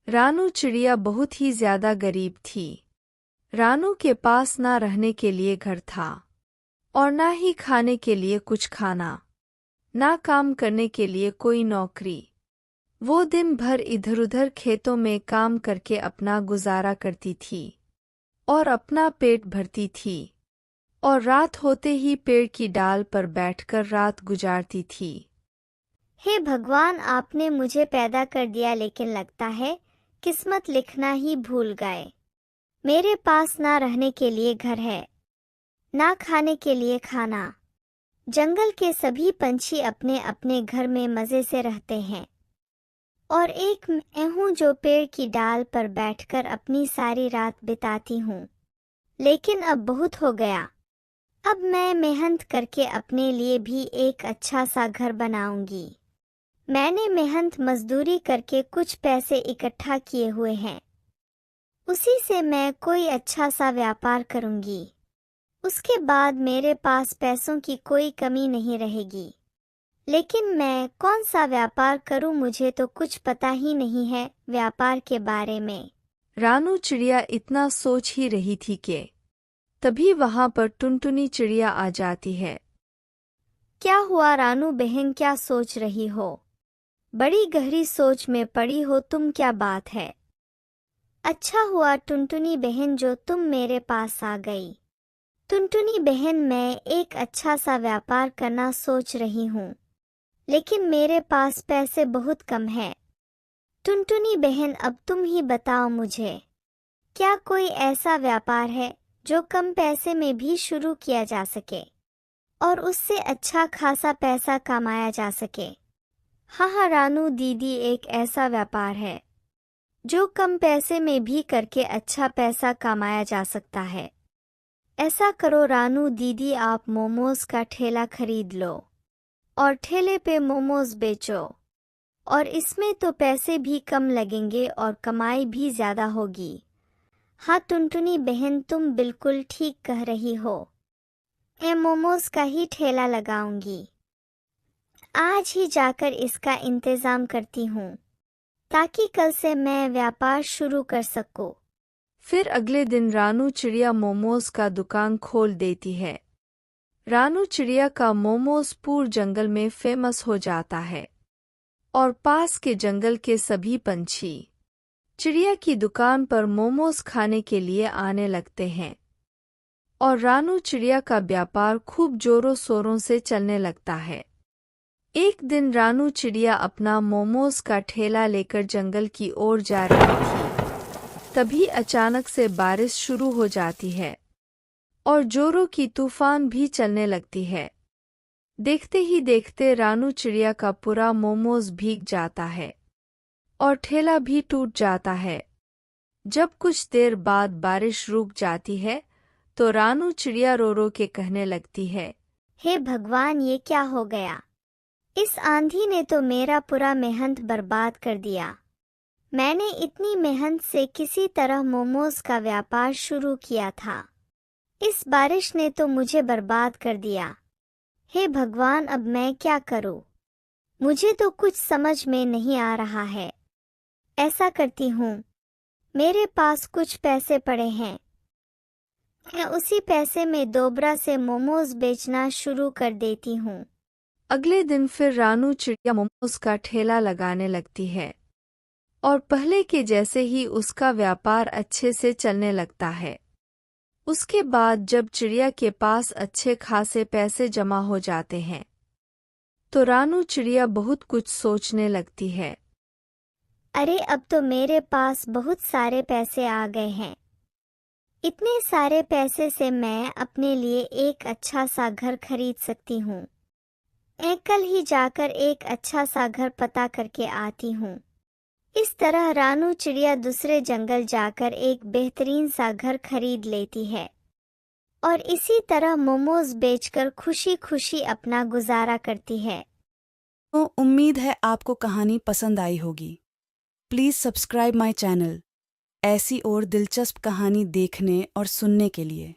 रानू चिड़िया बहुत ही ज्यादा गरीब थी। रानू के पास ना रहने के लिए घर था और ना ही खाने के लिए कुछ खाना, ना काम करने के लिए कोई नौकरी। वो दिन भर इधर-उधर खेतों में काम करके अपना गुजारा करती थी और अपना पेट भरती थी और रात होते ही पेड़ की डाल पर बैठकर रात गुजारती थी। हे भगवान, आपने मुझे पैदा कर दिया, लेकिन लगता है किस्मत लिखना ही भूल गए। मेरे पास ना रहने के लिए घर है, ना खाने के लिए खाना। जंगल के सभी पंछी अपने अपने घर में मजे से रहते हैं और एक मैं हूँ जो पेड़ की डाल पर बैठकर अपनी सारी रात बिताती हूँ। लेकिन अब बहुत हो गया। अब मैं मेहनत करके अपने लिए भी एक अच्छा सा घर बनाऊंगी। मैंने मेहनत मजदूरी करके कुछ पैसे इकट्ठा किए हुए हैं, उसी से मैं कोई अच्छा सा व्यापार करूंगी। उसके बाद मेरे पास पैसों की कोई कमी नहीं रहेगी। लेकिन मैं कौन सा व्यापार करूं, मुझे तो कुछ पता ही नहीं है व्यापार के बारे में। रानू चिड़िया इतना सोच ही रही थी कि तभी वहां पर टुनटुनी चिड़िया आ जाती है। क्या हुआ रानू बहन, क्या सोच रही हो? बड़ी गहरी सोच में पड़ी हो तुम, क्या बात है? अच्छा हुआ टुनटुनी बहन जो तुम मेरे पास आ गई। टुनटुनी बहन, मैं एक अच्छा सा व्यापार करना सोच रही हूँ, लेकिन मेरे पास पैसे बहुत कम है। टुनटुनी बहन, अब तुम ही बताओ मुझे, क्या कोई ऐसा व्यापार है जो कम पैसे में भी शुरू किया जा सके और उससे अच्छा खासा पैसा कमाया जा सके? हाँ हाँ रानू दीदी, एक ऐसा व्यापार है जो कम पैसे में भी करके अच्छा पैसा कमाया जा सकता है। ऐसा करो रानू दीदी, आप मोमोज का ठेला खरीद लो और ठेले पे मोमोज बेचो, और इसमें तो पैसे भी कम लगेंगे और कमाई भी ज्यादा होगी। हाँ टुनटुनी बहन, तुम बिल्कुल ठीक कह रही हो। मैं मोमोज का ही ठेला लगाऊंगी। आज ही जाकर इसका इंतजाम करती हूँ ताकि कल से मैं व्यापार शुरू कर सकूं। फिर अगले दिन रानू चिड़िया मोमोज का दुकान खोल देती है। रानू चिड़िया का मोमोज पूरे जंगल में फेमस हो जाता है और पास के जंगल के सभी पंछी चिड़िया की दुकान पर मोमोज खाने के लिए आने लगते हैं और रानू चिड़िया का व्यापार खूब जोरों शोरों से चलने लगता है। एक दिन रानू चिड़िया अपना मोमोज का ठेला लेकर जंगल की ओर जा रही थी। तभी अचानक से बारिश शुरू हो जाती है और जोरों की तूफान भी चलने लगती है। देखते ही देखते रानू चिड़िया का पूरा मोमोज भीग जाता है और ठेला भी टूट जाता है। जब कुछ देर बाद बारिश रुक जाती है तो रानू चिड़िया रो रो के कहने लगती है, हे भगवान, ये क्या हो गया? इस आंधी ने तो मेरा पूरा मेहनत बर्बाद कर दिया। मैंने इतनी मेहनत से किसी तरह मोमोज का व्यापार शुरू किया था, इस बारिश ने तो मुझे बर्बाद कर दिया। हे भगवान, अब मैं क्या करूं? मुझे तो कुछ समझ में नहीं आ रहा है। ऐसा करती हूँ, मेरे पास कुछ पैसे पड़े हैं, मैं उसी पैसे में दोबारा से मोमोज बेचना शुरू कर देती हूँ। अगले दिन फिर रानू चिड़िया मोमोज का ठेला लगाने लगती है और पहले के जैसे ही उसका व्यापार अच्छे से चलने लगता है। उसके बाद जब चिड़िया के पास अच्छे खासे पैसे जमा हो जाते हैं तो रानू चिड़िया बहुत कुछ सोचने लगती है। अरे, अब तो मेरे पास बहुत सारे पैसे आ गए हैं। इतने सारे पैसे से मैं अपने लिए एक अच्छा सा घर खरीद सकती हूँ। मैं कल ही जाकर एक अच्छा सा घर पता करके आती हूँ। इस तरह रानू चिड़िया दूसरे जंगल जाकर एक बेहतरीन सा घर खरीद लेती है और इसी तरह मोमोज बेचकर खुशी खुशी अपना गुजारा करती है। तो उम्मीद है आपको कहानी पसंद आई होगी। प्लीज़ सब्सक्राइब माय चैनल ऐसी और दिलचस्प कहानी देखने और सुनने के लिए।